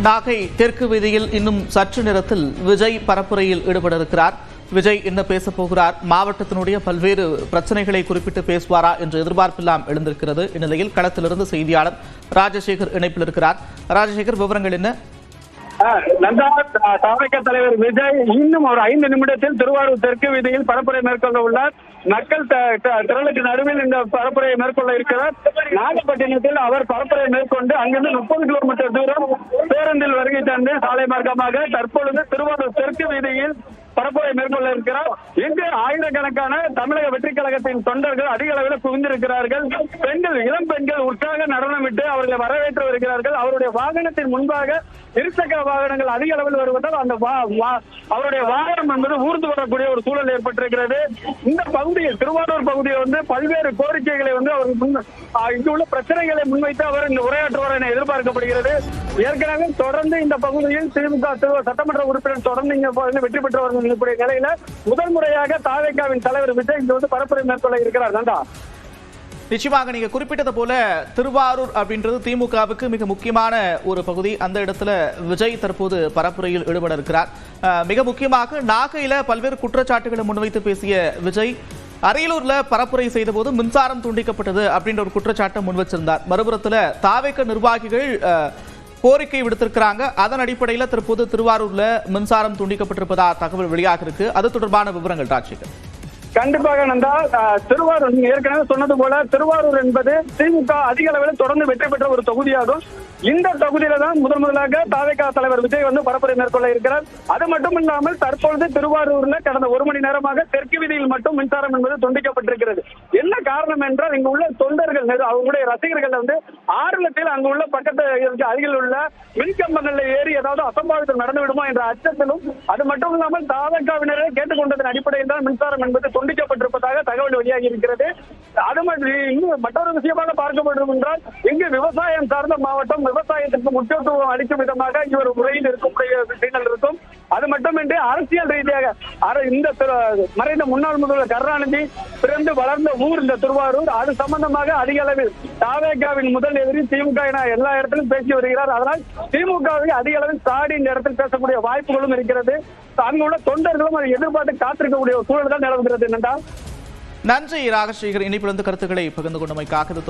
நாகை தெற்கு வீதியில் இன்னும் சற்று நேரத்தில் விஜய் பரப்புரையில் ஈடுபட இருக்கிறார். விஜய் என்ன பேசப் போகிறார், மாவட்டத்தினுடைய பல்வேறு பிரச்சனைகளை குறிப்பிட்டு பேசுவாரா என்ற எதிர்பார்ப்பெல்லாம் எழுந்திருக்கிறது. இந்நிலையில் களத்திலிருந்து செய்தியாளர் ராஜசேகர் இணைப்பில் இருக்கிறார். ராஜசேகர், விவரங்கள் என்ன? தாவேக தலைவர் விஜய் இன்னும் ஒரு 5 நிமிடத்தில் திருவாரூர் தெற்கு வீதியில் பரப்புரை மேற்கொள்ள உள்ளார். மக்கள் திரளுக்கு நடுவில் இந்த பரப்புரையை மேற்கொள்ள இருக்கிறார். நாகப்பட்டினத்தில் அவர் பரப்புரை மேற்கொண்டு அங்கிருந்து 30 கிலோமீட்டர் தூரம் பேருந்தில் வருகை தந்து சாலை மார்க்கமாக தற்பொழுது திருவாரூர் தெற்கு வீதியில் பரப்புரை மேற்கொள்ள இருக்கிறார். இங்கு ஆயிரக்கணக்கான தமிழக வெற்றி கழகத்தின் தொண்டர்கள் அதிக அளவில் குவிந்திருக்கிறார்கள். பெண்கள், இளம் பெண்கள் உற்சாக நடனமிட்டு அவர்களை வரவேற்று வருகிறார்கள். அவருடைய வாகனத்தின் முன்பாக இருசக்கர வாகனங்கள் அதிக அளவில் வருவதால் அந்த அவருடைய வாகனம் என்பது ஊர்ந்து வரக்கூடிய ஒரு சூழல் ஏற்பட்டிருக்கிறது. இந்த பகுதியில், திருவாரூர் பகுதியில் பல்வேறு கோரிக்கைகளை அவர் இங்குள்ள பிரச்சனைகளை முன்வைத்து அவர் இந்த உரையாற்றுவார் என எதிர்பார்க்கப்படுகிறது. ஏற்கனவே தொடர்ந்து இந்த பகுதியில் திமுக சட்டமன்ற உறுப்பினர் தொடர்ந்து இங்க வெற்றி பெற்றவர்கள் நிலையில முதல் முறையாக தாவேகாவின் தலைவர் விஜய் இங்கு பரப்புரை மேற்கொள்ள இருக்கிறார். நந்தா, நிச்சயமாக நீங்க குறிப்பிட்டது போல திருவாரூர் அப்படின்றது திமுகவுக்கு மிக முக்கியமான ஒரு பகுதி. அந்த இடத்துல விஜய் தற்போது பரப்புரையில் ஈடுபட இருக்கிறார். மிக முக்கியமாக நாகையில பல்வேறு குற்றச்சாட்டுகளை முன்வைத்து பேசிய விஜய் அரியலூர்ல பரப்புரை செய்த போது மின்சாரம் துண்டிக்கப்பட்டது அப்படின்ற ஒரு குற்றச்சாட்டை முன் வச்சிருந்தார். மறுபுறத்துல தாவேக நிர்வாகிகள் கோரிக்கை விடுத்திருக்கிறாங்க. அதன் அடிப்படையில் தற்போது திருவாரூர்ல மின்சாரம் துண்டிக்கப்பட்டிருப்பதா தகவல் வெளியாக இருக்கு. அது தொடர்பான விவரங்கள் ராஜசேகர். கண்டிப்பாக நந்தா, திருவாரூர் ஏற்கனவே சொன்னது போல திருவாரூர் என்பது திமுக அதிக அளவில் தொடர்ந்து வெற்றி பெற்ற ஒரு தொகுதியாகும். இந்த தொகுதியில தான் முதலாக தாவேகா தலைவர் விஜய் பரப்புரை மேற்கொள்ள இருக்கிறார். அது மட்டும் இல்லாமல் தற்பொழுது திருவாரூர்ல கடந்த 1 மணி நேரமாக தெற்கு வீதியில் மட்டும் மின்சாரம் என்பது துண்டிக்கப்பட்டிருக்கிறது. என்ன காரணம் என்றால் இங்கு உள்ள தொண்டர்கள், அவங்களுடைய ரசிகர்கள் 6 லட்சத்தில் அங்கு உள்ள பக்கத்து அருகில் உள்ள மின்கம்பங்கள்ல ஏறி ஏதாவது அசம்பாவிதம் நடந்து விடுமா என்ற அச்சத்திலும், அது மட்டும் இல்லாமல் தாவேகாவினரை கேட்டுக்கொண்டதன் அடிப்படையில் தான் மின்சாரம் என்பது துண்டிக்கப்பட்டிருப்பதாக தகவல் வெளியாகி இருக்கிறது. அது மற்றொரு விஷயமாக பார்க்கப்படும் என்றால் இங்கு விவசாயம் சார்ந்த மாவட்டம், விவசாயத்திற்கு முக்கியத்துவம் அளிக்கும் விதமாக இவர் உரையில் இருக்கும். அது மட்டுமின்றி அரசியல் ரீதியாக இந்த மறைந்த முன்னாள் முதல்வர் கருணாநிதி பிறந்து வளர்ந்த ஊர் இந்த திருவாரூர். அது சம்பந்தமாக அதிக அளவில் தாவேகாவின் முதல் எதிரி திமுக என எல்லா இடத்திலும் பேசி வருகிறார். அதனால் திமுகவை அதிக அளவில் சாடி இந்த இடத்தில் பேசக்கூடிய வாய்ப்புகளும் இருக்கிறது. அங்குள்ள தொண்டர்களும் அதை எதிர்பார்த்து காத்திருக்கக்கூடிய ஒரு சூழல் தான் நிலவுகிறது. என்னண்டா, நன்றி ராஜசேகர், இணைப்பிலிருந்து கருத்துக்களை பகிர்ந்து கொண்டமைக்காக.